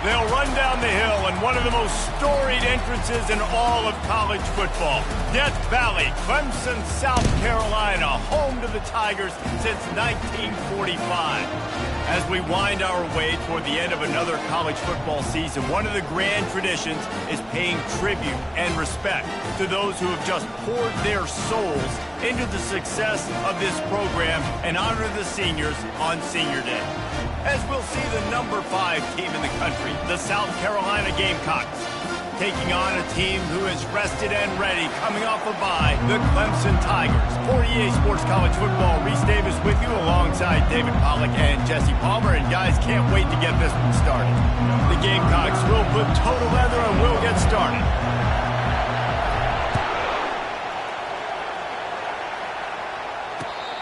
They'll run down the hill in one of the most storied entrances in all of college football. Death Valley, Clemson, South Carolina, home to the Tigers since 1945. As we wind our way toward the end of another college football season, one of the grand traditions is paying tribute and respect to those who have just poured their souls into the success of this program and honor the seniors on Senior Day. As we'll see the number 5 team in the country, the South Carolina Gamecocks, taking on a team who is rested and ready coming off a bye, the Clemson Tigers. For EA Sports College Football, Reese Davis with you alongside David Pollack and Jesse Palmer. And guys, can't wait to get this one started. The Gamecocks will put toe to leather and we'll get started.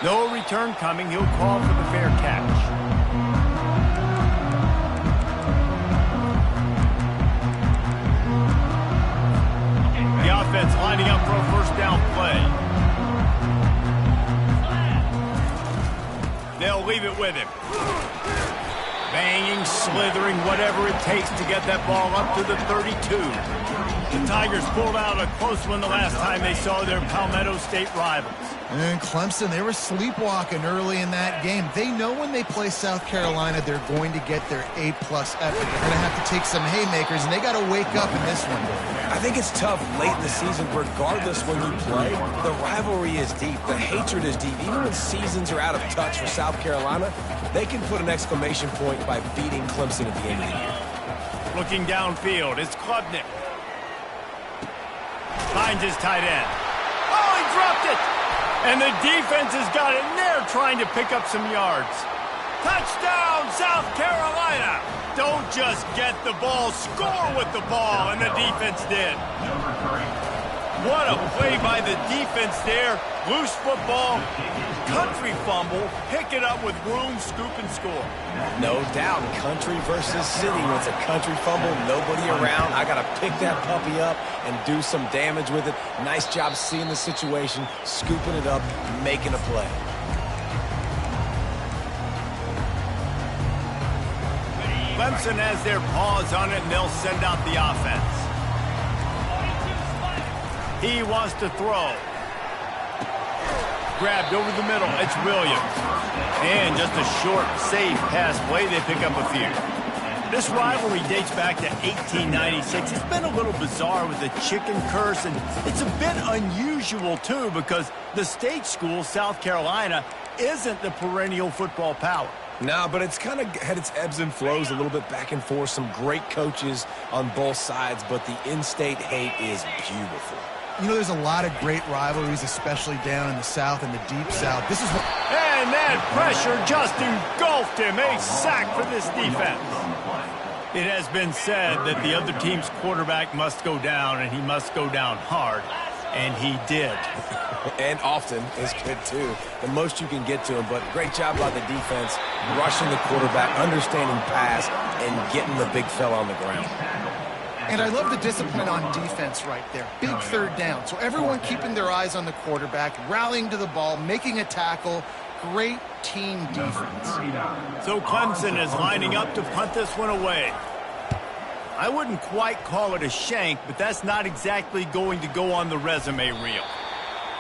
No return coming. He'll call for the fair catch. Offense lining up for a first down play. They'll leave it with him. Banging, slithering, whatever it takes to get that ball up to the 32. The Tigers pulled out a close one the last time they saw their Palmetto State rivals. And Clemson, they were sleepwalking early in that game. They know when they play South Carolina, they're going to get their A-plus effort. They're going to have to take some haymakers, and they got to wake up in this one. I think it's tough late in the season, regardless when you play. The rivalry is deep. The hatred is deep. Even when seasons are out of touch for South Carolina, they can put an exclamation point by beating Clemson at the end of the year. Looking downfield, it's Klubnik. Finds his tight end. Oh, he dropped it! And the defense has got it in there trying to pick up some yards. Touchdown, South Carolina! Don't just get the ball, score with the ball, and the defense did. What a play by the defense there. Loose football, country fumble, pick it up with room, scoop, and score. No doubt, country versus city. When it's a country fumble, nobody around. I got to pick that puppy up and do some damage with it. Nice job seeing the situation, scooping it up, making a play. Clemson has their paws on it, and they'll send out the offense. He wants to throw. Grabbed over the middle. It's Williams. And just a short, safe pass play. They pick up a few. This rivalry dates back to 1896. It's been a little bizarre with the chicken curse, and it's a bit unusual, too, because the state school, South Carolina, isn't the perennial football power. No, but it's kind of had its ebbs and flows a little bit back and forth. Some great coaches on both sides, but the in-state hate is beautiful. You know, there's a lot of great rivalries, especially down in the South and the Deep South. This is what... And that pressure just engulfed him. A sack for this defense. It has been said that the other team's quarterback must go down, and he must go down hard. And he did. And often is good, too. The most you can get to him, but great job by the defense, rushing the quarterback, understanding pass, and getting the big fella on the ground. And I love the discipline on defense right there. Big third down. So everyone keeping their eyes on the quarterback, rallying to the ball, making a tackle. Great team defense. So Clemson is lining up to punt this one away. I wouldn't quite call it a shank, but that's not exactly going to go on the resume reel.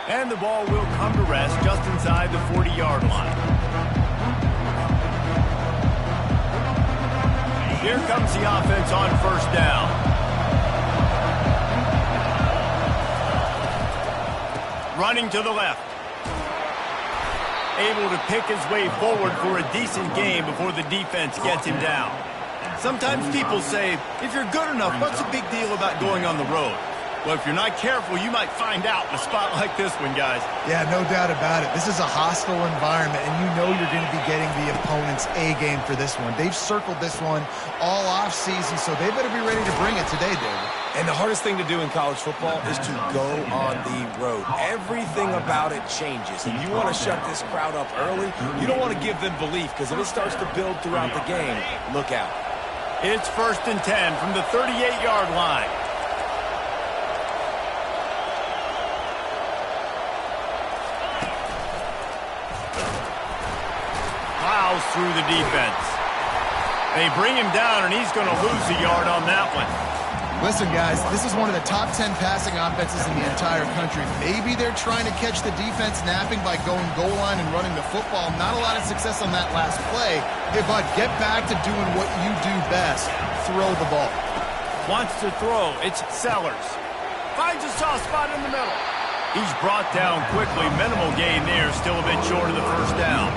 And the ball will come to rest just inside the 40-yard line. Here comes the offense on first down. Running to the left. Able to pick his way forward for a decent game before the defense gets him down. Sometimes people say, if you're good enough, what's the big deal about going on the road? Well, if you're not careful, you might find out in a spot like this one, guys. Yeah, no doubt about it. This is a hostile environment, and you know you're going to be getting the opponent's A game for this one. They've circled this one all offseason, so they better be ready to bring it today, David. And the hardest thing to do in college football is to go on the road. Everything about it changes, and you want to shut this crowd up early. You don't want to give them belief, because if it starts to build throughout the game, look out. It's 1st and 10 from the 38-yard line. Plows through the defense. They bring him down, and he's going to lose a yard on that one. Listen, guys, this is one of the top 10 passing offenses in the entire country. Maybe they're trying to catch the defense napping by going goal line and running the football. Not a lot of success on that last play. Hey, bud, get back to doing what you do best. Throw the ball. Wants to throw. It's Sellers. Finds a soft spot in the middle. He's brought down quickly. Minimal gain there. Still a bit short of the first down.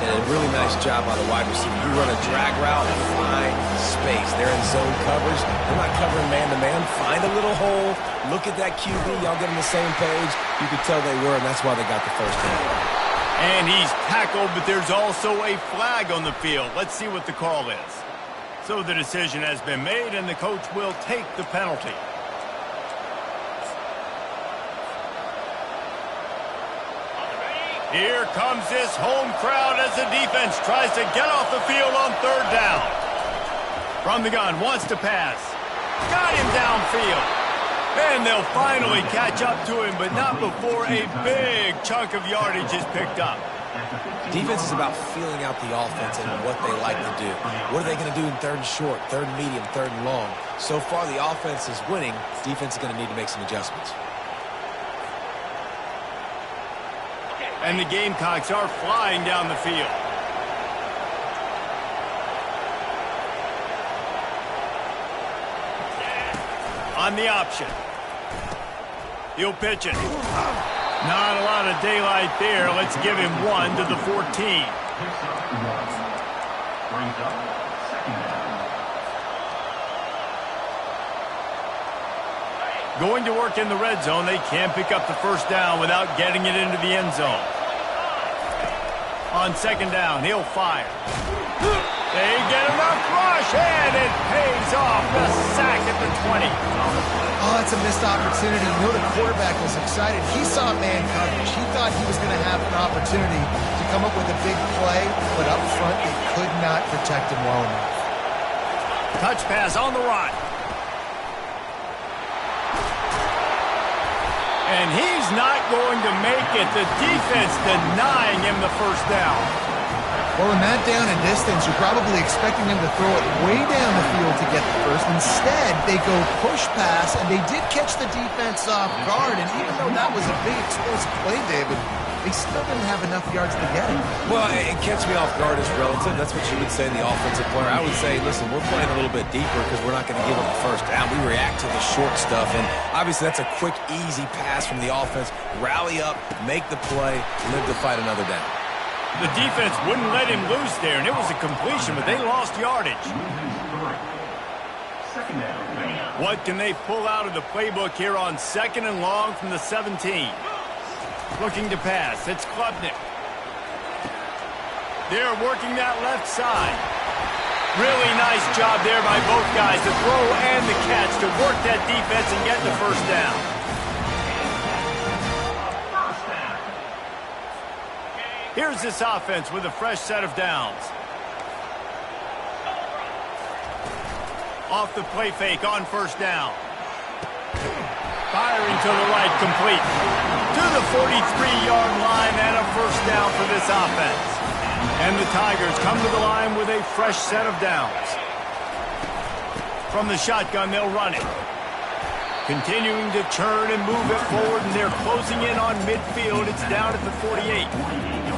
And a really nice job by the wide receiver. You run a drag route and find space. They're in zone coverage. They're not covering man-to-man. Find a little hole. Look at that QB. Y'all get on the same page. You could tell they were, and that's why they got the first down. And he's tackled, but there's also a flag on the field. Let's see what the call is. So the decision has been made, and the coach will take the penalty. Here comes this home crowd as the defense tries to get off the field on third down. From the gun, wants to pass. Got him downfield. And they'll finally catch up to him, but not before a big chunk of yardage is picked up. Defense is about feeling out the offense and what they like to do. What are they going to do in third and short, third and medium, third and long? So far, the offense is winning. Defense is going to need to make some adjustments. And the Gamecocks are flying down the field. On the option. He'll pitch it. Not a lot of daylight there. Let's give him one to the 14. Going to work in the red zone. They can't pick up the first down without getting it into the end zone. On second down, he'll fire. They get enough rush, and it pays off. The sack at the 20. Oh, it's a missed opportunity. You know the quarterback was excited. He saw man coverage. He thought he was going to have an opportunity to come up with a big play, but up front, they could not protect him well enough. Touch pass on the run. And he's not going to make it. The defense denying him the first down. Well, in that down and distance, you're probably expecting them to throw it way down the field to get the first. Instead, they go push pass, and they did catch the defense off guard. And even though that was a big explosive play, David, they still didn't have enough yards to get it. Well, it catch me off guard is relative. That's what you would say in the offensive player. I would say, listen, we're playing a little bit deeper because we're not going to give them the first down. We react to the short stuff, and obviously that's a quick, easy pass from the offense. Rally up, make the play, live to fight another down. The defense wouldn't let him loose there, and it was a completion, but they lost yardage. What can they pull out of the playbook here on second and long from the 17? Looking to pass. It's Klubnik. They're working that left side. Really nice job there by both guys, the throw and the catch, to work that defense and get the first down. Here's this offense with a fresh set of downs. Off the play fake on first down. Firing to the right, complete. To the 43-yard line and a first down for this offense. And the Tigers come to the line with a fresh set of downs. From the shotgun, they'll run it. Continuing to turn and move it forward, and they're closing in on midfield. It's down at the 48.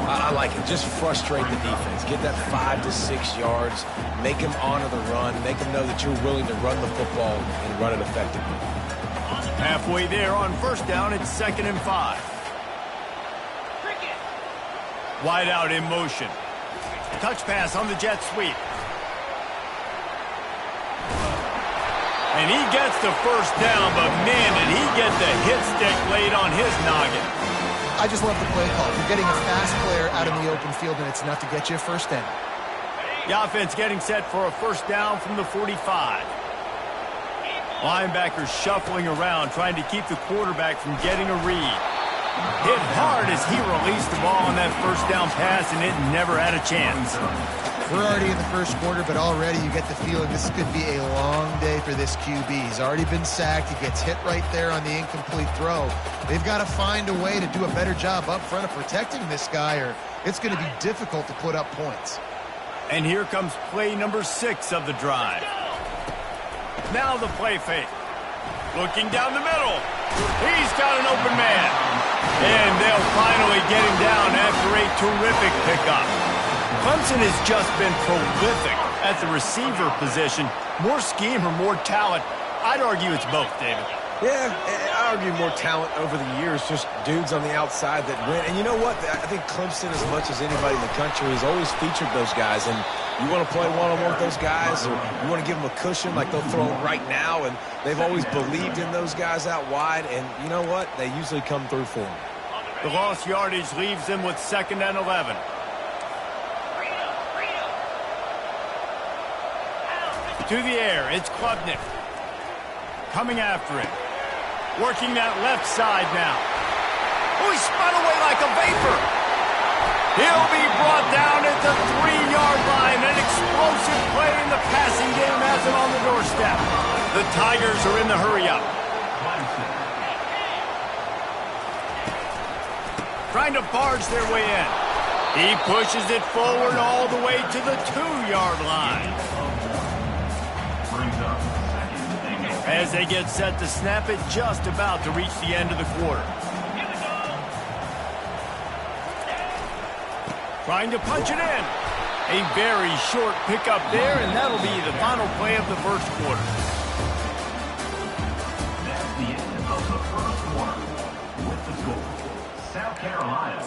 I like it. Just frustrate the defense. Get that 5 to 6 yards. Make them honor the run. Make them know that you're willing to run the football and run it effectively. Halfway there on first down, it's 2nd and 5. Wide out in motion. Touch pass on the jet sweep. And he gets the first down, but man, did he get the hit stick laid on his noggin. I just love the play call. You're getting a fast player out in the open field, and it's enough to get you a first down. The offense getting set for a first down from the 45. Linebackers shuffling around, trying to keep the quarterback from getting a read. Hit hard as he released the ball on that first down pass, and it never had a chance. We're already in the first quarter, but already you get the feeling this could be a long day for this QB. He's already been sacked. He gets hit right there on the incomplete throw. They've got to find a way to do a better job up front of protecting this guy, or it's going to be difficult to put up points. And here comes play number 6 of the drive. Now the play fake. Looking down the middle. He's got an open man. And they'll finally get him down after a terrific pickup. Clemson has just been prolific at the receiver position. More scheme or more talent? I'd argue it's both, David. Yeah, I argue more talent over the years, just dudes on the outside that win. And you know what? I think Clemson, as much as anybody in the country, has always featured those guys. And you want to play one-on-one with those guys, or you want to give them a cushion like they'll throw it right now, and they've always believed in those guys out wide. And you know what? They usually come through for them. The lost yardage leaves them with 2nd and 11. To the air, it's Klubnik. Coming after it. Working that left side now. Oh, he spun away like a vapor. He'll be brought down at the 3-yard line. An explosive play in the passing game has him on the doorstep. The Tigers are in the hurry-up. Trying to barge their way in. He pushes it forward all the way to the 2-yard line. As they get set to snap it, just about to reach the end of the quarter. Trying to punch it in. A very short pickup there, and that'll be the final play of the first quarter. That's the end of the first quarter. With the score, South Carolina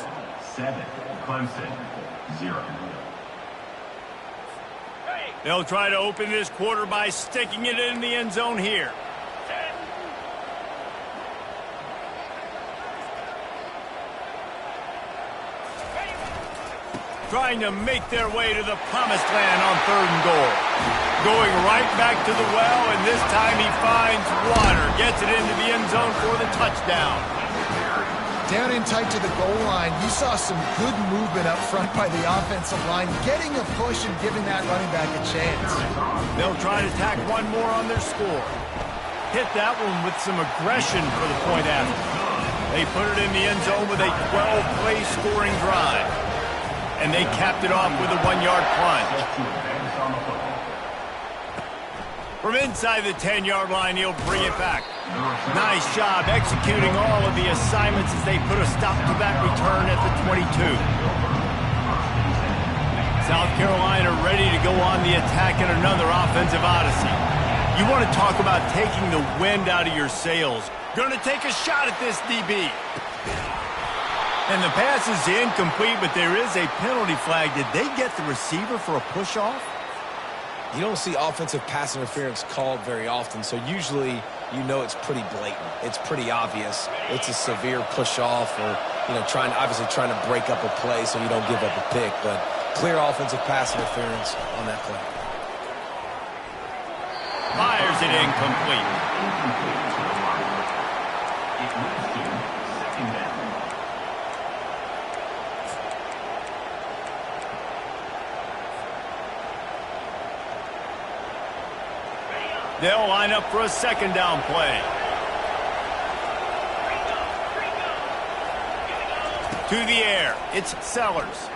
7, Clemson 0. They'll try to open this quarter by sticking it in the end zone here. Trying to make their way to the promised land on 3rd and goal. Going right back to the well, and this time he finds water. Gets it into the end zone for the touchdown. Down in tight to the goal line, you saw some good movement up front by the offensive line, getting a push and giving that running back a chance. They'll try to tack one more on their score. Hit that one with some aggression for the point after. They put it in the end zone with a 12-play scoring drive. And they capped it off with a 1-yard plunge. From inside the 10-yard line, he'll bring it back. Nice job executing all of the assignments as they put a stop to that return at the 22. South Carolina ready to go on the attack in another offensive odyssey. You want to talk about taking the wind out of your sails. Going to take a shot at this DB. And the pass is incomplete, but there is a penalty flag. Did they get the receiver for a push-off? You don't see offensive pass interference called very often, so usually you know it's pretty blatant. It's pretty obvious. It's a severe push-off or, obviously trying to break up a play so you don't give up a pick, but clear offensive pass interference on that play. Fires it incomplete. It moves to 2nd down. They'll line up for a 2nd down play. To the air, it's Sellers.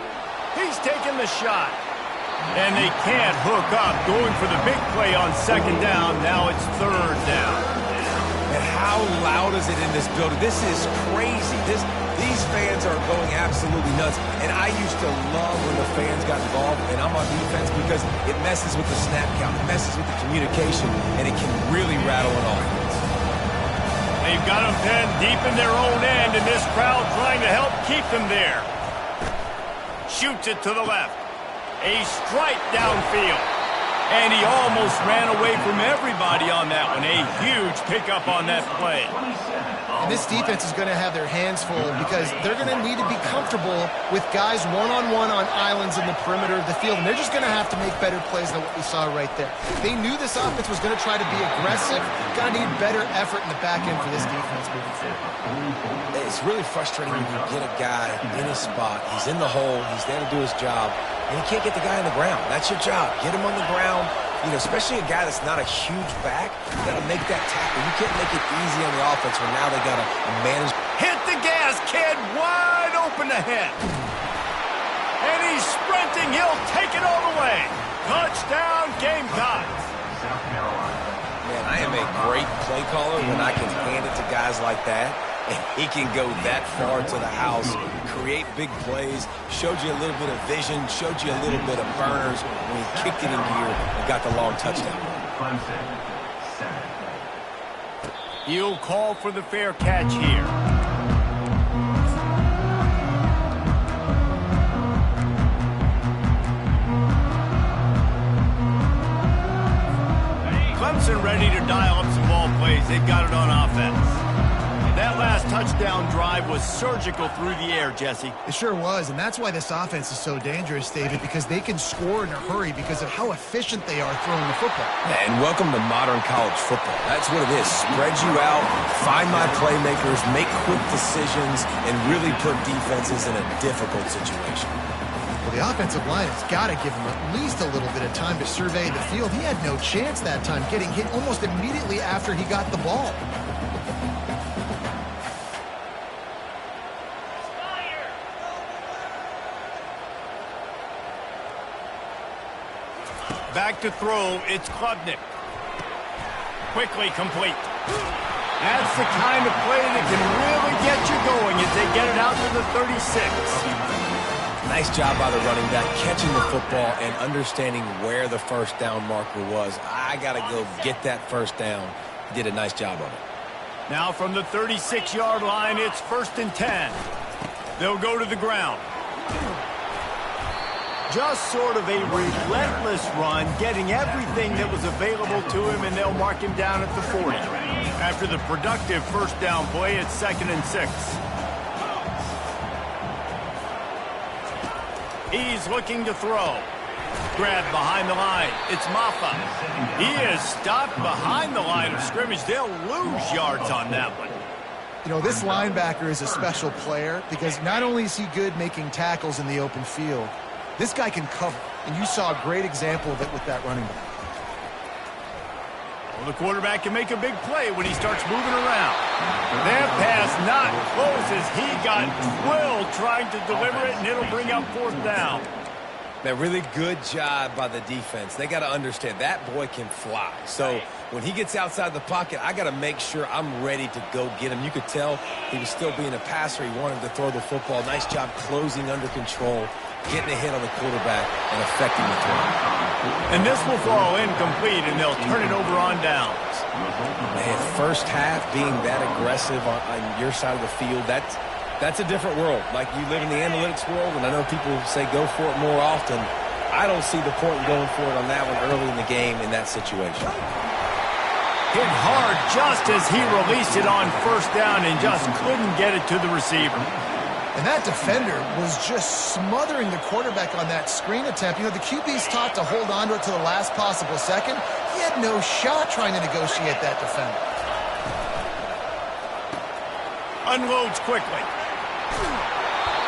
He's taking the shot. And they can't hook up, going for the big play on 2nd down. Now it's 3rd down. And how loud is it in this building? This is crazy. These fans are going absolutely nuts. And I used to love when the fans got involved, and I'm on defense, because it messes with the snap count, it messes with the communication, and it can really rattle an offense. They've got them pinned deep in their own end, and this crowd trying to help keep them there. Shoots it to the left. A strike downfield. And he almost ran away from everybody on that one. A huge pickup on that play. And this defense is going to have their hands full because they're going to need to be comfortable with guys one-on-one on islands in the perimeter of the field. And they're just going to have to make better plays than what we saw right there. They knew this offense was going to try to be aggressive. Going to need better effort in the back end for this defense moving forward. It's really frustrating when you get a guy in his spot. He's in the hole. He's there to do his job. And you can't get the guy on the ground. That's your job. Get him on the ground. Especially a guy that's not a huge back. You got to make that tackle. You can't make it easy on the offense when now they got to manage. Hit the gas, kid. Wide open ahead. And he's sprinting. He'll take it all the way. Touchdown, Gamecocks. South Carolina. Man, I am a great play caller when I can hand it to guys like that. And he can go that far to the house, create big plays, showed you a little bit of vision, showed you a little bit of burners when he kicked it in gear and got the long touchdown. Clemson, 7. He'll call for the fair catch here. Clemson ready to dial up some ball plays. They've got it on offense. That last touchdown drive was surgical through the air, Jesse. It sure was, and that's why this offense is so dangerous, David, because they can score in a hurry because of how efficient they are throwing the football. And welcome to modern college football. That's what it is. Spread you out, find my playmakers, make quick decisions, and really put defenses in a difficult situation. Well, the offensive line has got to give him at least a little bit of time to survey the field. He had no chance that time, getting hit almost immediately after he got the ball. Back to throw, it's Klubnik. Quickly complete. That's the kind of play that can really get you going as they get it out to the 36. Nice job by the running back, catching the football and understanding where the first down marker was. I got to go get that first down. He did a nice job of it. Now from the 36-yard line, it's 1st and 10. They'll go to the ground. Just sort of a relentless run, getting everything that was available to him, and they'll mark him down at the 40. After the productive first down play, it's 2nd and 6. He's looking to throw. Grabbed behind the line. It's Maffa. He is stopped behind the line of scrimmage. They'll lose yards on that one. You know, this linebacker is a special player because not only is he good making tackles in the open field, this guy can cover, and you saw a great example of it with that running back. Well, the quarterback can make a big play when he starts moving around. That pass not close as he got drilled trying to deliver it, and it'll bring up 4th down. Man, really good job by the defense. They got to understand that boy can fly. So when he gets outside the pocket, I got to make sure I'm ready to go get him. You could tell he was still being a passer. He wanted to throw the football. Nice job closing under control, getting a hit on the quarterback, and affecting the throw. And this will fall incomplete, and they'll turn it over on downs. Man, first half being that aggressive on your side of the field, that's a different world. Like, you live in the analytics world, and I know people say go for it more often. I don't see the point in going for it on that one early in the game in that situation. Hit hard just as he released it on 1st down and just couldn't get it to the receiver. And that defender was just smothering the quarterback on that screen attempt. You know, the QB's taught to hold on to it to the last possible second. He had no shot trying to negotiate that defender. Unloads quickly.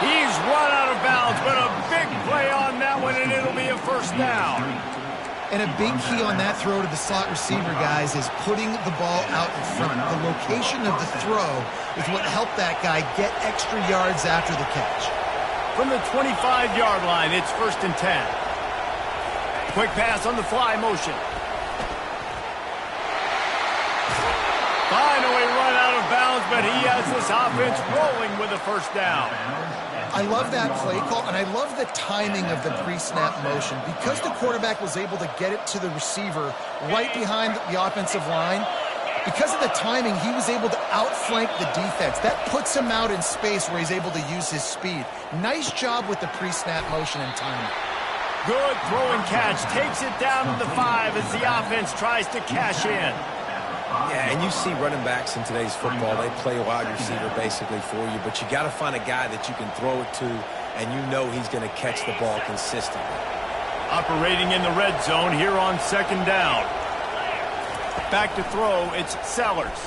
He's run out of bounds, but a big play on that one, and it'll be a 1st down. And a big key on that throw to the slot receiver, guys, is putting the ball out in front. The location of the throw is what helped that guy get extra yards after the catch. From the 25-yard line, it's 1st and 10. Quick pass on the fly motion. Finally run out of bounds, but he has this offense rolling with a 1st down. I love that play call, and I love the timing of the pre-snap motion. Because the quarterback was able to get it to the receiver right behind the offensive line, because of the timing, he was able to outflank the defense. That puts him out in space where he's able to use his speed. Nice job with the pre-snap motion and timing. Good throw and catch. Takes it down to the 5 as the offense tries to cash in. Yeah, and you see running backs in today's football, they play a wide receiver basically for you, but you got to find a guy that you can throw it to, and you know he's going to catch the ball consistently. Operating in the red zone here on 2nd down. Back to throw, it's Sellers.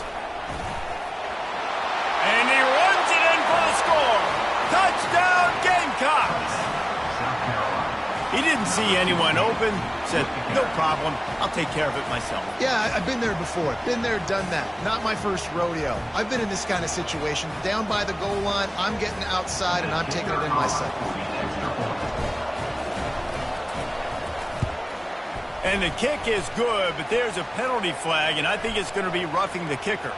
And he runs it in for the score. Touchdown, Gamecocks! He didn't see anyone open, said, no problem, I'll take care of it myself. Yeah, I've been there before. Been there, done that. Not my first rodeo. I've been in this kind of situation. Down by the goal line, I'm getting outside, and I'm taking it in myself. And the kick is good, but there's a penalty flag, and I think it's going to be roughing the kicker.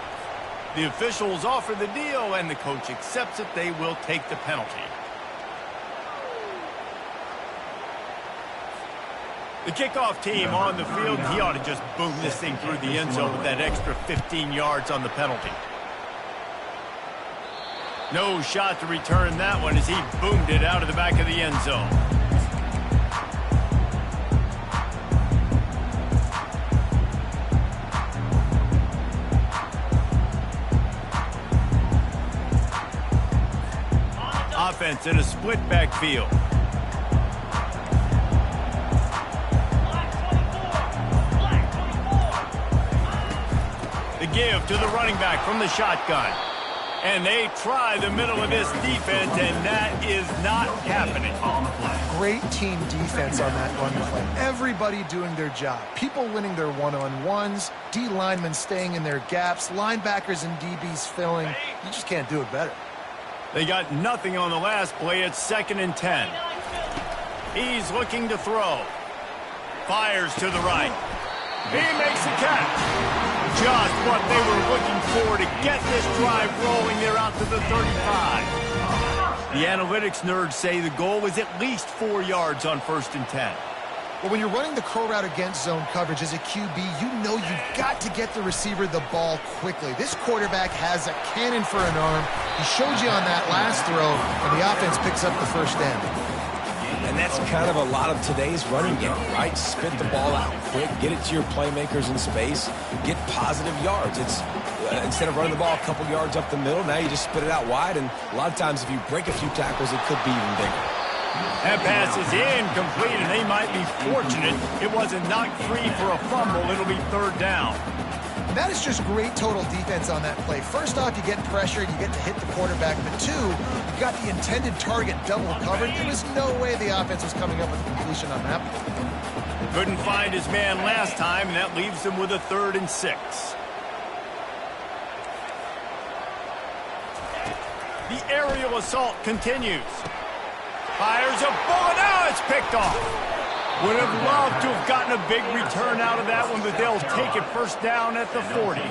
The officials offer the deal, and the coach accepts it. They will take the penalty. The kickoff team on the field, he ought to just boom this thing through the end zone with that extra 15 yards on the penalty. No shot to return that one as he boomed it out of the back of the end zone. Offense in a split backfield. The give to the running back from the shotgun. And they try the middle of this defense, and that is not happening. Great team defense on that run play. Everybody doing their job. People winning their one-on-ones, D linemen staying in their gaps, linebackers and DBs filling. You just can't do it better. They got nothing on the last play. It's 2nd and 10. He's looking to throw. Fires to the right. He makes the catch. Just what they were looking for to get this drive rolling. They're out to the 35. The analytics nerds say the goal is at least 4 yards on 1st and 10. Well, when you're running the curl route against zone coverage as a QB, you know you've got to get the receiver the ball quickly. This quarterback has a cannon for an arm. He showed you on that last throw, and the offense picks up the first down. And that's kind of a lot of today's running game, right? Spit the ball out quick, get it to your playmakers in space, get positive yards. It's instead of running the ball a couple yards up the middle, now you just spit it out wide, and a lot of times if you break a few tackles, it could be even bigger. That pass is incomplete, and they might be fortunate it wasn't knocked free for a fumble. It'll be 3rd down. That is just great total defense on that play. First off, you get pressure, you get to hit the quarterback, but 2, you got the intended target double covered. There was no way the offense was coming up with a completion on that play. Couldn't find his man last time, and that leaves him with a 3rd and 6. The aerial assault continues. Fires a bullet. Now it's picked off. Would have loved to have gotten a big return out of that one, but they'll take it 1st down at the 40.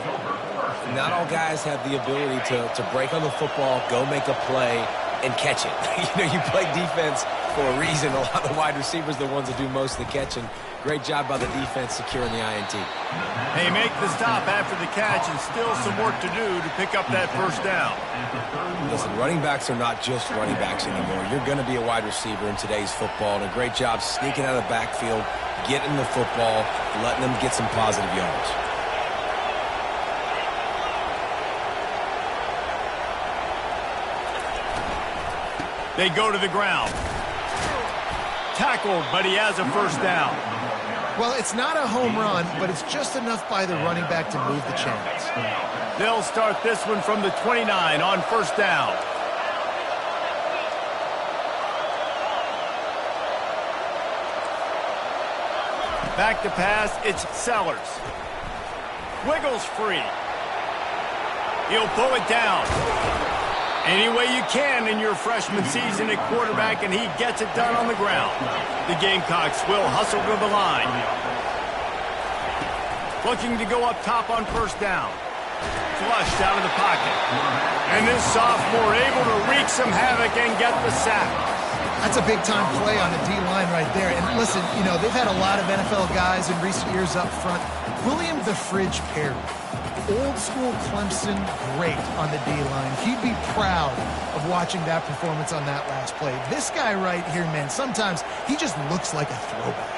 Not all guys have the ability to break on the football, go make a play, and catch it. You play defense for a reason. A lot of the wide receivers are the ones that do most of the catching. Great job by the defense securing the INT. They make the stop after the catch, and still some work to do to pick up that 1st down. Listen, running backs are not just running backs anymore. You're going to be a wide receiver in today's football, and a great job sneaking out of the backfield, getting the football, letting them get some positive yards. They go to the ground. Tackled, but he has a 1st down. Well, it's not a home run, but it's just enough by the running back to move the chains. They'll start this one from the 29 on 1st down. Back to pass, it's Sellers. Wiggles free. He'll pull it down. Any way you can in your freshman season at quarterback, and he gets it done on the ground. The Gamecocks will hustle to the line. Looking to go up top on 1st down. Flushed out of the pocket. And this sophomore able to wreak some havoc and get the sack. That's a big-time play on the D-line right there. And listen, they've had a lot of NFL guys in recent years up front. William the Fridge Perry. Old-school Clemson great on the D-line. He'd be proud of watching that performance on that last play. This guy right here, man, sometimes he just looks like a throwback.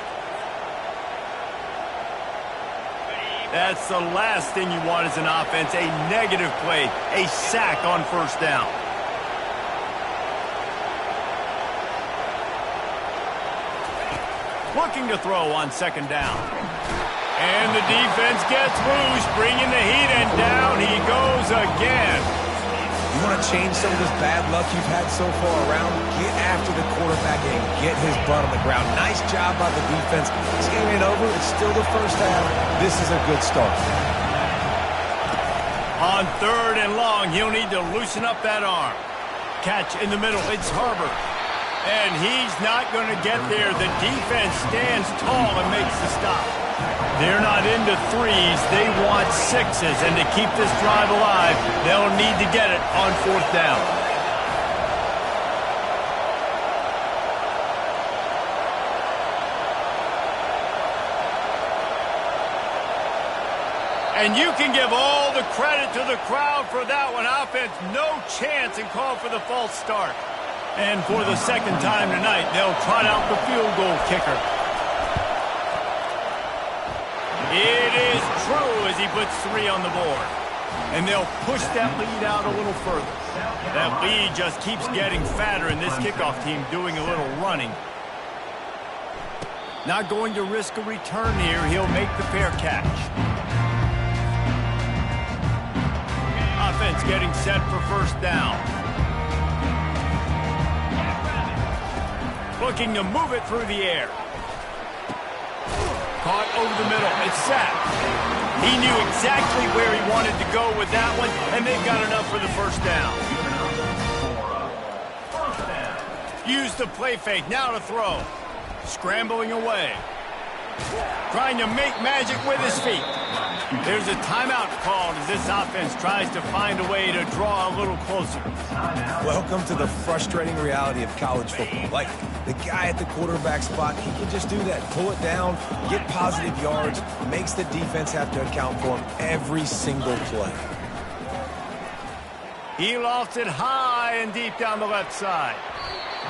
That's the last thing you want as an offense, a negative play, a sack on 1st down. Looking to throw on 2nd down. And the defense gets loose, bringing the heat, and down he goes again. You want to change some of this bad luck you've had so far around? Get after the quarterback and get his butt on the ground. Nice job by the defense. This game ain't over. It's still the 1st half. This is a good start. On 3rd and long, he'll need to loosen up that arm. Catch in the middle. It's Herbert. And he's not going to get there. The defense stands tall and makes the stop. They're not into threes. They want sixes. And to keep this drive alive, they'll need to get it on fourth down. And you can give all the credit to the crowd for that one. Offense, no chance, and call for the false start. And for the second time tonight, they'll trot out the field goal kicker. It is true as he puts 3 on the board. And they'll push that lead out a little further. That lead just keeps getting fatter, and this kickoff team doing a little running. Not going to risk a return here. He'll make the fair catch. Offense getting set for first down. Looking to move it through the air. Caught over the middle. It's sacked. He knew exactly where he wanted to go with that one, and they've got enough for the first down. Use the play fake. Now to throw. Scrambling away. Trying to make magic with his feet. There's a timeout called as this offense tries to find a way to draw a little closer. Welcome to the frustrating reality of college football. Like, the guy at the quarterback spot, he can just do that. Pull it down, get positive yards, makes the defense have to account for him every single play. He lost it high and deep down the left side.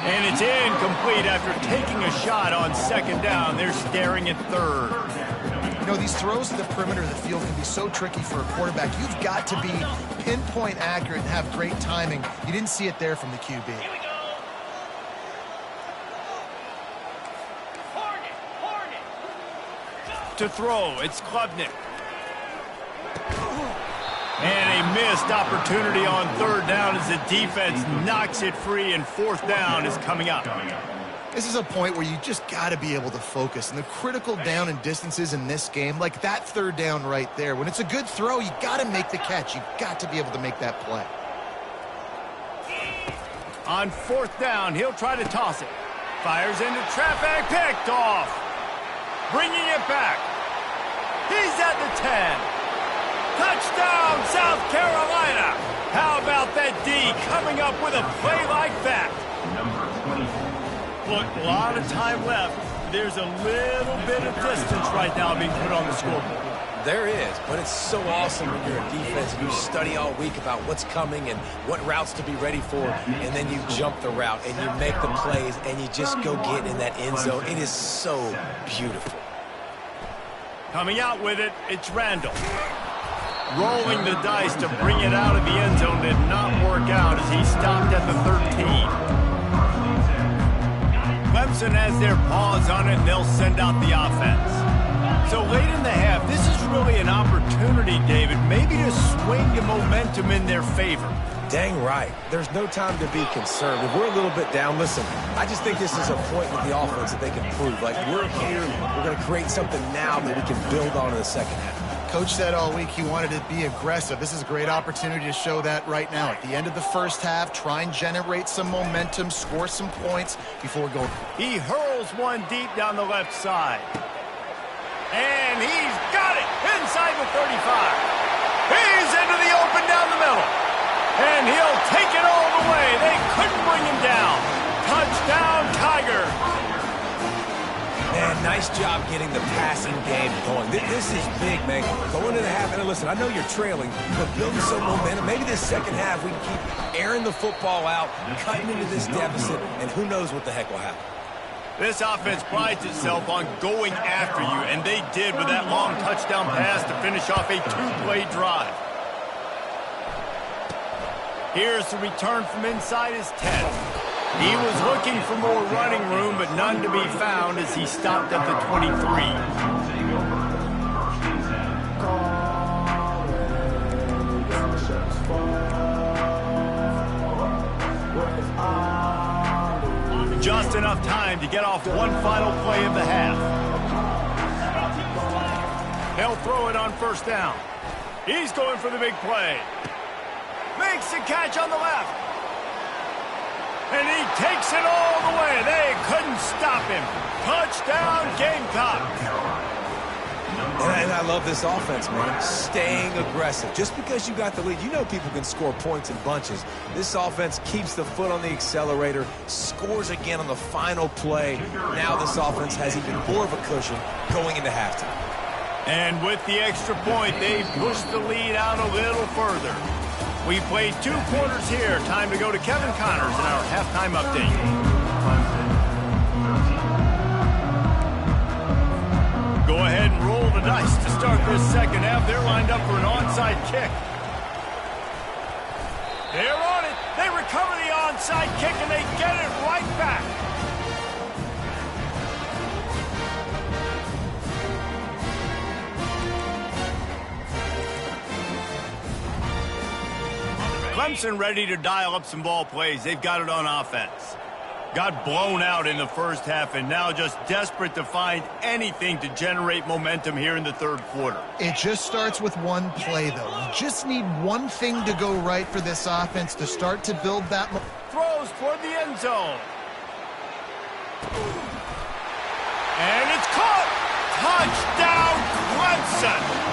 And it's incomplete after taking a shot on second down. They're staring at third. You know, these throws to the perimeter of the field can be so tricky for a quarterback. You've got to be pinpoint accurate and have great timing. You didn't see it there from the QB. Here we go. Hornet. To throw, it's Klubnik. And a missed opportunity on third down as the defense knocks it free, and fourth down is coming up. This is a point where you just got to be able to focus. And the critical down and distances in this game, like that third down right there, when it's a good throw, you got to make the catch. You've got to be able to make that play. On fourth down, he'll try to toss it. Fires into traffic, picked off. Bringing it back. He's at the 10. Touchdown, South Carolina. How about that D coming up with a play like that? Look, a lot of time left. There's a little bit of distance right now being put on the scoreboard. There is, but it's so awesome when you're a defense and you study all week about what's coming and what routes to be ready for, and then you jump the route and you make the plays and you just go get in that end zone. It is so beautiful. Coming out with it, it's Randall. Rolling the dice to bring it out of the end zone did not work out as he stopped at the 13. Clemson has their paws on it, and they'll send out the offense. So late in the half, this is really an opportunity, David, maybe to swing the momentum in their favor. Dang right. There's no time to be concerned. If we're a little bit down, listen, I just think this is a point with the offense that they can prove. Like, we're here, we're going to create something now that we can build on in the second half. Coach said all week he wanted to be aggressive. This is a great opportunity to show that right now. At the end of the first half, try and generate some momentum, score some points before going. He hurls one deep down the left side. And he's got it inside the 35. He's into the open down the middle. And he'll take it all the way. They couldn't bring him down. Touchdown, Tigers. Man, nice job getting the passing game going. This is big, man. Going to the half, and listen, I know you're trailing, but building some momentum. Maybe this second half we can keep airing the football out, cutting into this deficit, and who knows what the heck will happen. This offense prides itself on going after you, and they did with that long touchdown pass to finish off a two-play drive. Here's the return from inside his 10. He was looking for more running room, but none to be found as he stopped at the 23. Just enough time to get off one final play of the half. They'll throw it on first down. He's going for the big play. Makes the catch on the left. And he takes it all the way. They couldn't stop him. Touchdown, Gamecock. And I love this offense, man. Staying aggressive. Just because you got the lead, you know people can score points in bunches. This offense keeps the foot on the accelerator, scores again on the final play. Now this offense has even more of a cushion going into halftime. And with the extra point, they've pushed the lead out a little further. We played 2 quarters here. Time to go to Kevin Connors in our halftime update. Go ahead and roll the dice to start this second half. They're lined up for an onside kick. They're on it. They recover the onside kick, and they get it right back. Clemson ready to dial up some ball plays. They've got it on offense. Got blown out in the first half and now just desperate to find anything to generate momentum here in the third quarter. It just starts with one play, though. You just need one thing to go right for this offense to start to build that. Throws toward the end zone. And it's caught. Touchdown, Clemson.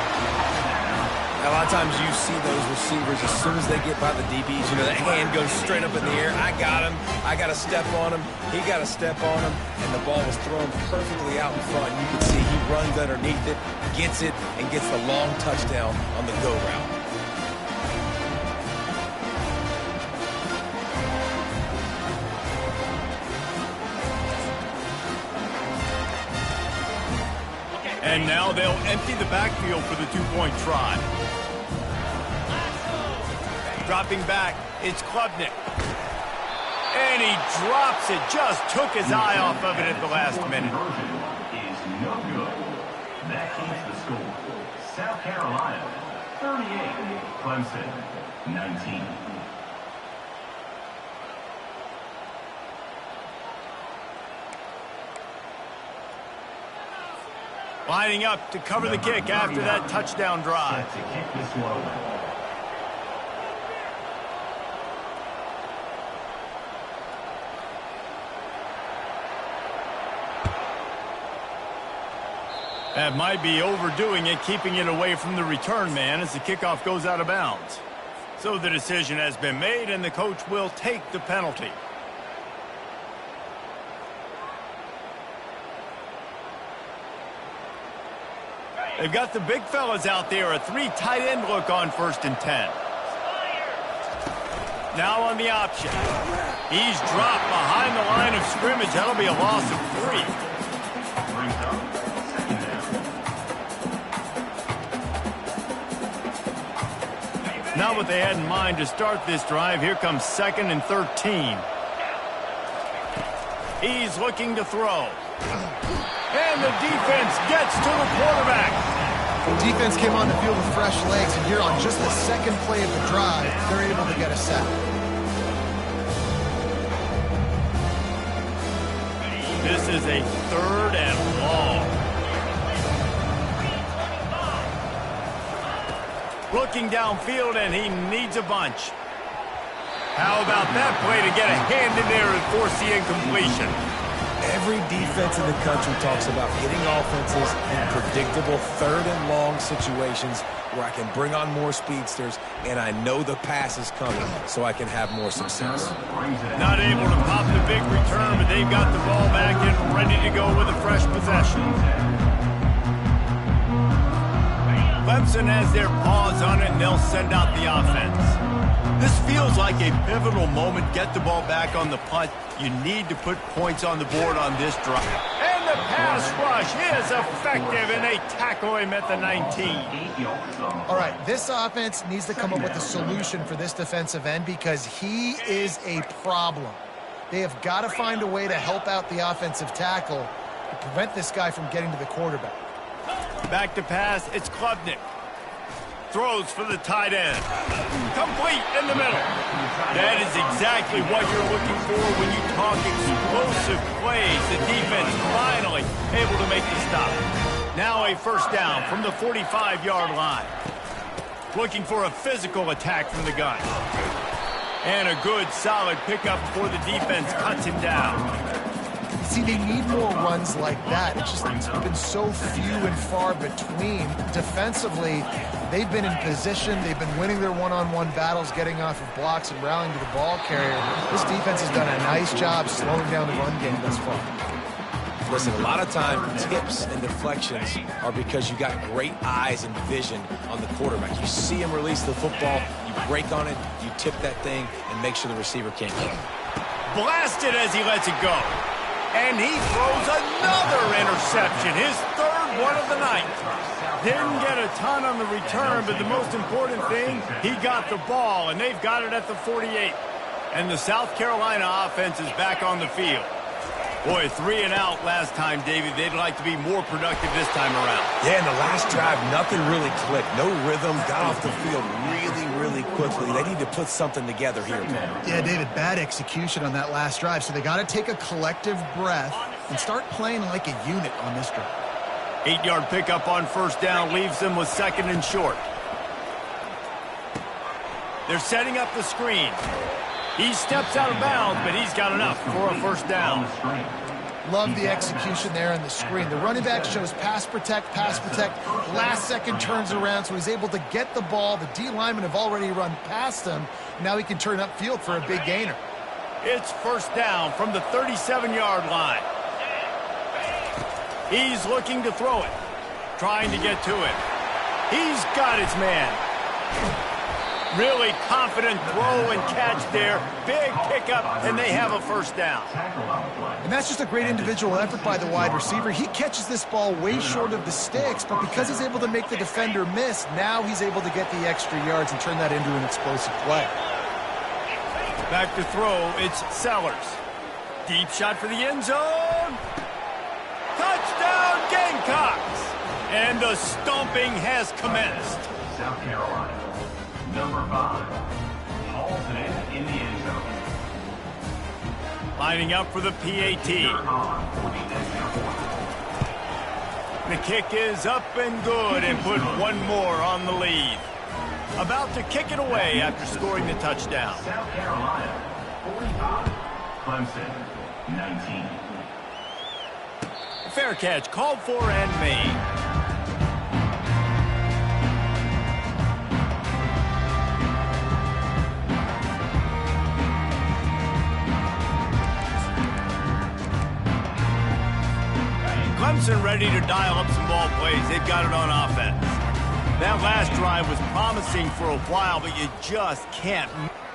A lot of times you see those receivers, as soon as they get by the DBs, you know, that hand goes straight up in the air. I got him. I got to step on him. He got to step on him. And the ball was thrown perfectly out in front. You can see he runs underneath it, gets it, and gets the long touchdown on the go route. And now they'll empty the backfield for the 2-point try. Dropping back, it's Klubnik. And he drops it, just took his eye off of it at the last minute. Is no good. That keeps the score. South Carolina, 38. Clemson, 19. Lining up to cover the kick after that touchdown drive. To kick this one away. That might be overdoing it, keeping it away from the return man as the kickoff goes out of bounds. So the decision has been made, and the coach will take the penalty. They've got the big fellas out there, a 3 tight end look on 1st and 10. Now on the option. He's dropped behind the line of scrimmage. That'll be a loss of 3. Not what they had in mind to start this drive. Here comes 2nd and 13. He's looking to throw. And the defense gets to the quarterback. The defense came on the field with fresh legs, and here on just the second play of the drive, they're able to get a sack. This is a 3rd and long. Looking downfield, and he needs a bunch. How about that play to get a hand in there and force the incompletion? Every defense in the country talks about getting offenses in predictable 3rd and long situations where I can bring on more speedsters and I know the pass is coming so I can have more success. Not able to pop the big return, but they've got the ball back and ready to go with a fresh possession. Clemson has their paws on it, and they'll send out the offense. This feels like a pivotal moment. Get the ball back on the punt. You need to put points on the board on this drive. And the pass rush is effective, and they tackle him at the 19. All right, this offense needs to come up with a solution for this defensive end because he is a problem. They have got to find a way to help out the offensive tackle to prevent this guy from getting to the quarterback. Back to pass, it's Klubnik. Throws for the tight end. Complete in the middle. That is exactly what you're looking for when you talk explosive plays. The defense finally able to make the stop. Now a 1st down from the 45-yard line. Looking for a physical attack from the gun. And a good, solid pickup before the defense cuts him down. See, they need more runs like that. It's been so few and far between. Defensively, they've been in position. They've been winning their one-on-one battles, getting off of blocks and rallying to the ball carrier. This defense has done a nice job slowing down the run game thus far. Listen, a lot of time, tips and deflections are because you got great eyes and vision on the quarterback. You see him release the football, you break on it, you tip that thing, and make sure the receiver can't get it. Blasted as he lets it go. And he throws another interception, his third one of the night. Didn't get a ton on the return, but the most important thing, he got the ball, and they've got it at the 48. And the South Carolina offense is back on the field. Boy, 3 and out last time, David. They'd like to be more productive this time around. Yeah, in the last drive, nothing really clicked. No rhythm, got off the field really quickly. They need to put something together here. Yeah, David, bad execution on that last drive. So they got to take a collective breath and start playing like a unit on this drive. 8-yard pickup on first down leaves them with 2nd and short. They're setting up the screen. He steps out of bounds, but he's got enough for a first down. Love the execution there on the screen. The running back shows pass protect. Last second turns around, so he's able to get the ball. The D linemen have already run past him. Now he can turn upfield for a big gainer. It's first down from the 37-yard line. He's looking to throw it, trying to get to it. He's got his man. Really confident throw and catch there. Big pickup, and they have a first down. And that's just a great individual effort by the wide receiver. He catches this ball way short of the sticks, but because he's able to make the defender miss, now he's able to get the extra yards and turn that into an explosive play. Back to throw, it's Sellers. Deep shot for the end zone. Touchdown, Gamecocks! And the stomping has commenced. South Carolina. Number 5, hauls it in the end zone. Lining up for the PAT. The kick is up and good and put one more on the lead. About to kick it away after scoring the touchdown. South Carolina, 45. Clemson, 19. Fair catch called for and made. Clemson ready to dial up some ball plays. They've got it on offense. That last drive was promising for a while, but you just can't.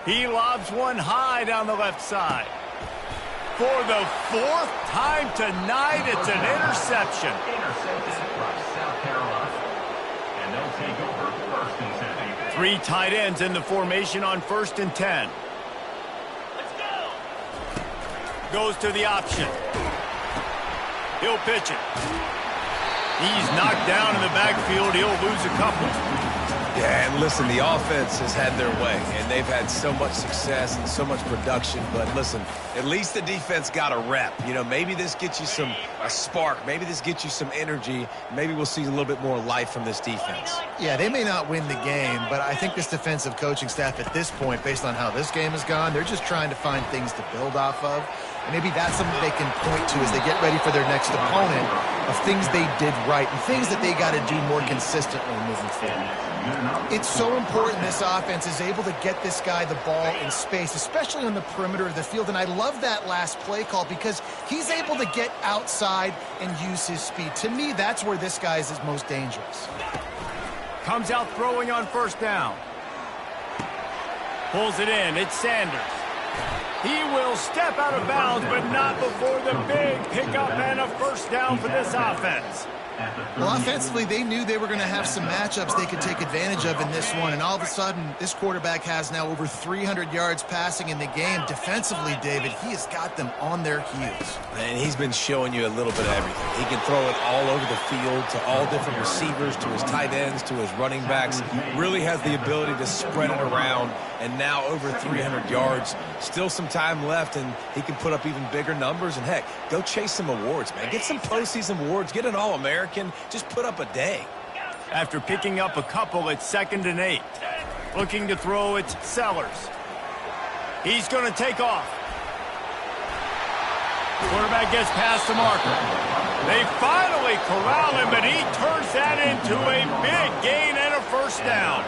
He lobs one high down the left side. For the 4th time tonight, it's an interception. Intercepted by South Carolina. And they'll take over 1st and 10. 3 tight ends in the formation on 1st and 10. Let's go. Goes to the option. He'll pitch it. He's knocked down in the backfield. He'll lose a couple. Yeah, and listen, the offense has had their way, and they've had so much success and so much production. But listen, at least the defense got a rep. You know, maybe this gets you a spark. Maybe this gets you some energy. Maybe we'll see a little bit more life from this defense. Yeah, they may not win the game, but I think this defensive coaching staff at this point, based on how this game has gone, they're just trying to find things to build off of. And maybe that's something they can point to as they get ready for their next opponent of things they did right and things that they got to do more consistently moving forward. It's so important this offense is able to get this guy the ball in space, especially on the perimeter of the field. And I love that last play call because he's able to get outside and use his speed. To me, that's where this guy is his most dangerous. Comes out throwing on first down. Pulls it in. It's Sanders. He will step out of bounds, but not before the big pickup and a first down for this offense. Well, offensively, they knew they were going to have some matchups they could take advantage of in this one, and all of a sudden, this quarterback has now over 300 yards passing in the game. Defensively, David, he has got them on their heels. And he's been showing you a little bit of everything. He can throw it all over the field to all different receivers, to his tight ends, to his running backs. Really has the ability to spread it around, and now over 300 yards. Still some time left, and he can put up even bigger numbers. And, heck, go chase some awards, man. Get some postseason awards. Get an All-American. Just put up a day. After picking up a couple, it's 2nd and 8. Looking to throw, it's Sellers. He's going to take off. Quarterback gets past the marker. They finally corral him, but he turns that into a big gain and a first down.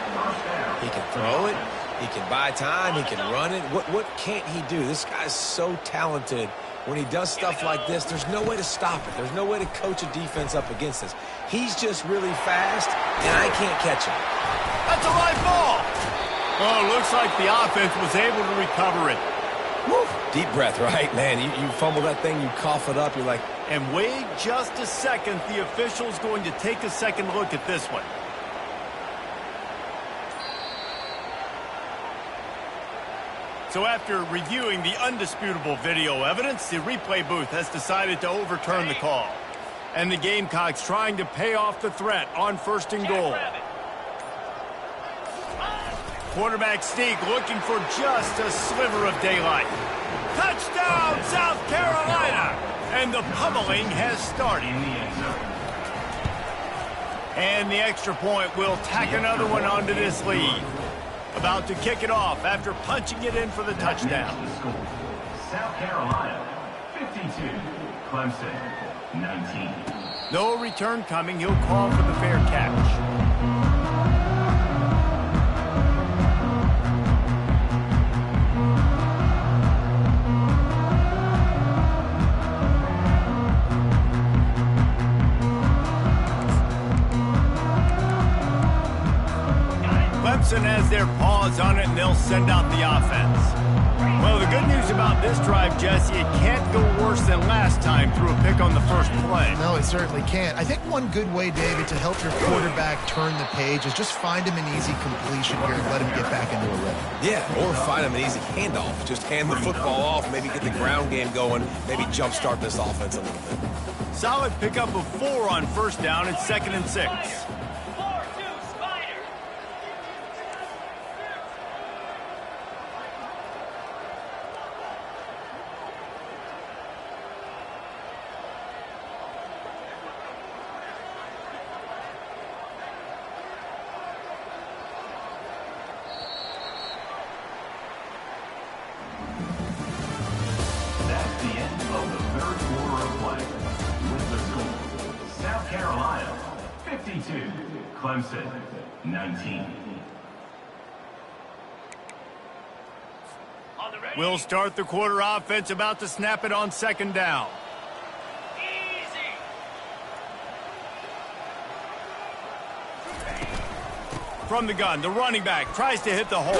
He can throw it. He can buy time. He can run it. What can't he do? This guy's so talented. When he does stuff like this, there's no way to stop it. There's no way to coach a defense up against this. He's just really fast, and I can't catch him. That's a live ball. Oh, looks like the offense was able to recover it. Woo. Deep breath, right? Man, you fumble that thing, you cough it up, you're like... And wait just a second. The official's going to take a second look at this one. So after reviewing the undisputable video evidence, the replay booth has decided to overturn the call. And the Gamecocks trying to pay off the threat on 1st and goal. Quarterback sneak looking for just a sliver of daylight. Touchdown, South Carolina! And the pummeling has started. And the extra point will tack another one onto this lead. About to kick it off after punching it in for the touchdown. South Carolina, 52. Clemson, 19. No return coming. He'll call for the fair catch. Clemson has their paws on it, and they'll send out the offense. Well, the good news about this drive, Jesse, it can't go worse than last time through a pick on the first play. No, it certainly can't. I think one good way, David, to help your quarterback turn the page is just find him an easy completion here and let him get back into a rhythm. Yeah, or find him an easy handoff. Just hand the football off, maybe get the ground game going, maybe jumpstart this offense a little bit. Solid pickup of 4 on 1st down. It's 2nd and 6. Clemson, 19. We'll start the quarter offense, about to snap it on 2nd down. From the gun, the running back tries to hit the hole.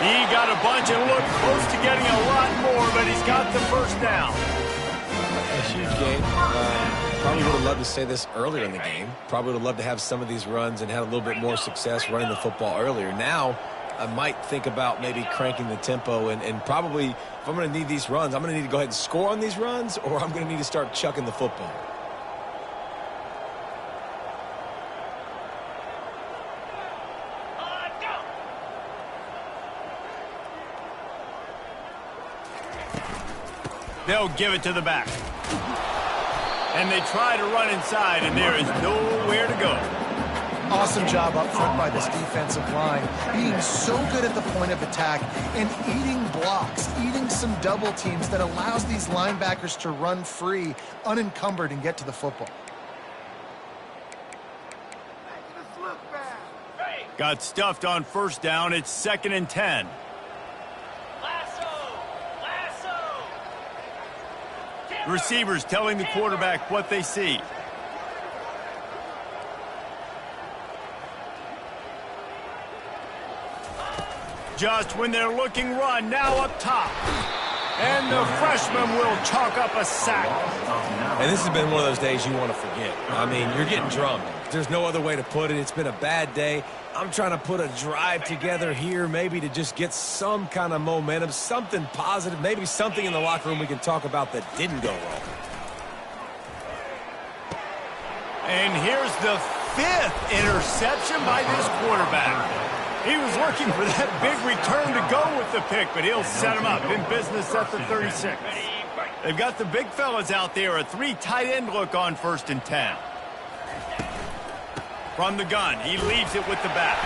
He got a bunch and looked close to getting a lot more, but he's got the first down. A huge game. Probably would have loved to say this earlier in the game. Probably would have loved to have some of these runs and had a little bit more success running the football earlier. Now, I might think about maybe cranking the tempo and probably, if I'm going to need these runs, I'm going to need to go ahead and score on these runs, or I'm going to need to start chucking the football. They'll give it to the back. And they try to run inside, and there is nowhere to go. Awesome job up front by this defensive line, being so good at the point of attack and eating blocks, eating some double teams that allows these linebackers to run free, unencumbered, and get to the football. Got stuffed on 1st down. It's 2nd and 10. Receivers telling the quarterback what they see. Just when they're looking run, now up top. And the freshman will chalk up a sack. And this has been one of those days you want to forget. I mean, you're getting drummed. There's no other way to put it. It's been a bad day. I'm trying to put a drive together here, maybe to just get some kind of momentum, something positive, maybe something in the locker room we can talk about that didn't go wrong. And here's the 5th interception by this quarterback. He was looking for that big return to go with the pick, but he'll set him up in business at the 36. They've got the big fellas out there, a 3 tight end look on 1st and 10. From the gun, he leaves it with the back.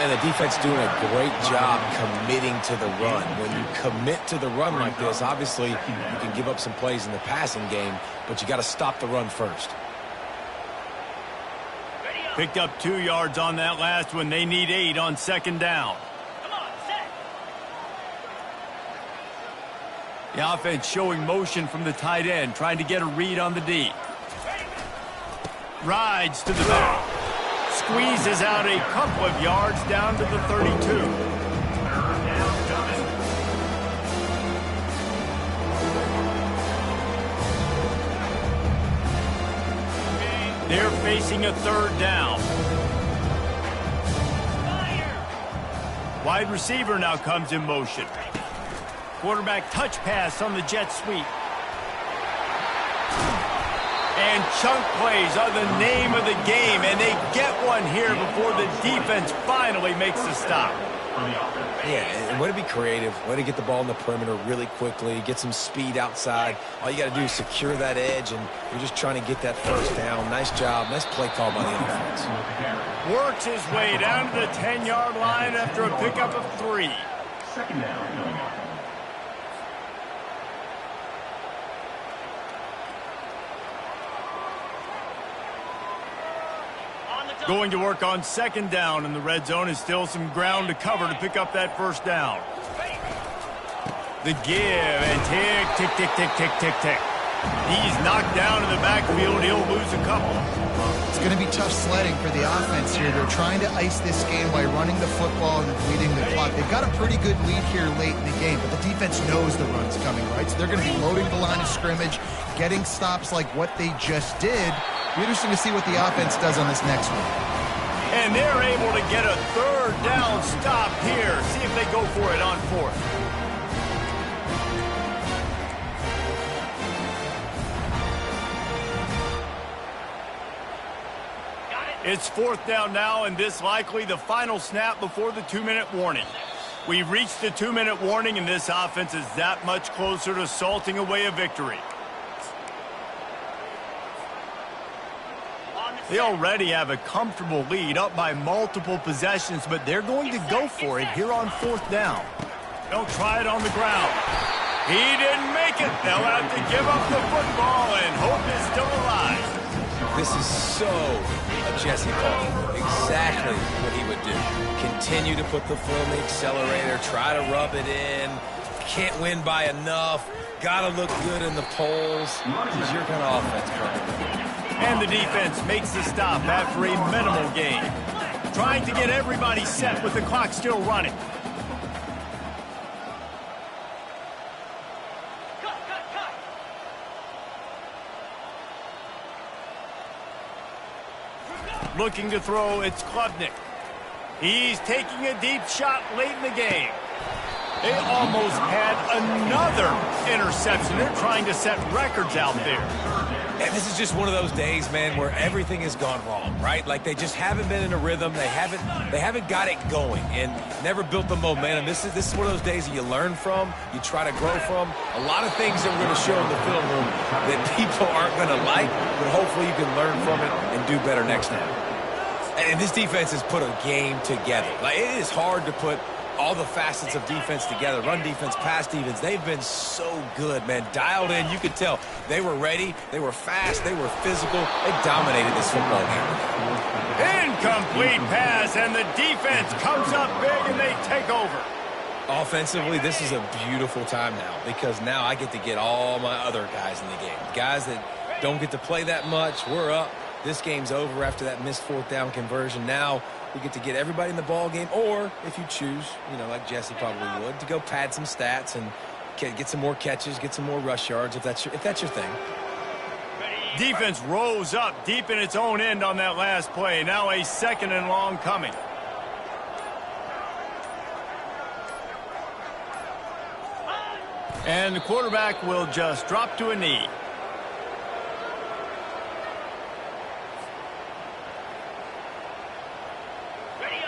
And the defense doing a great job committing to the run. When you commit to the run like this, obviously you can give up some plays in the passing game, but you got to stop the run first. Picked up 2 yards on that last one. They need 8 on second down. The offense showing motion from the tight end, trying to get a read on the D. Rides to the back. Squeezes out a couple of yards down to the 32. They're facing a third down. Wide receiver now comes in motion. Quarterback touch pass on the jet sweep. And chunk plays are the name of the game, and they get one here before the defense finally makes the stop. Yeah, and way to be creative, way to get the ball in the perimeter really quickly, get some speed outside. All you got to do is secure that edge, and you're just trying to get that first down. Nice job. Nice play call by the offense. Works his way down to the 10-yard line after a pickup of 3. Second down. Going to work on second down in the red zone is still some ground to cover to pick up that first down. The give and tick, tick, tick, tick, tick, tick, tick. He's knocked down in the backfield. He'll lose a couple. It's going to be tough sledding for the offense here. They're trying to ice this game by running the football and leading the clock. They've got a pretty good lead here late in the game, but the defense knows the run's coming, right? So they're going to be loading the line of scrimmage, getting stops like what they just did. Be interesting to see what the offense does on this next one. And they're able to get a third down stop here. See if they go for it on fourth. It's fourth down now, and this likely the final snap before the 2-minute warning. We've reached the 2-minute warning, and this offense is that much closer to salting away a victory. They already have a comfortable lead, up by multiple possessions, but they're going to go for it here on fourth down. They'll try it on the ground. He didn't make it. They'll have to give up the football, and hope is still alive. This is so a Jesse call. Exactly what he would do. Continue to put the foot on the accelerator, try to rub it in. Can't win by enough. Got to look good in the polls. This is your kind of offense, bro. And the defense makes the stop after a minimal gain. Trying to get everybody set with the clock still running. Looking to throw, it's Klubnik. He's taking a deep shot late in the game. They almost had another interception. They're trying to set records out there. And this is just one of those days, man, where everything has gone wrong, right? Like they just haven't been in a rhythm. They haven't got it going and never built the momentum. This is one of those days that you learn from, you try to grow from. A lot of things that we're going to show in the film room that people aren't going to like, but hopefully you can learn from it and do better next time. And this defense has put a game together. Like it is hard to put all the facets of defense together. Run defense, pass defense. They've been so good, man. Dialed in. You could tell they were ready. They were fast. They were physical. They dominated this football game. Incomplete pass, and the defense comes up big, and they take over. Offensively, this is a beautiful time now because now I get to get all my other guys in the game. Guys that don't get to play that much. We're up. This game's over after that missed fourth down conversion. Now we get to get everybody in the ball game, or if you choose, you know, like Jesse probably would, to go pad some stats and get some more catches, get some more rush yards if that's your thing. Defense rose up deep in its own end on that last play. Now a second and long coming. And the quarterback will just drop to a knee.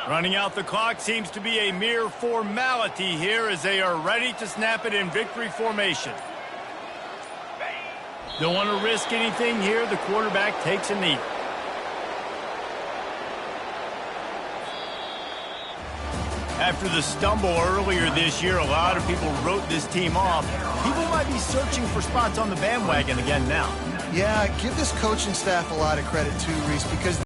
Running out the clock seems to be a mere formality here as they are ready to snap it in victory formation. Don't want to risk anything here. The quarterback takes a knee. After the stumble earlier this year, a lot of people wrote this team off. People might be searching for spots on the bandwagon again now. Yeah, give this coaching staff a lot of credit too, Reese, because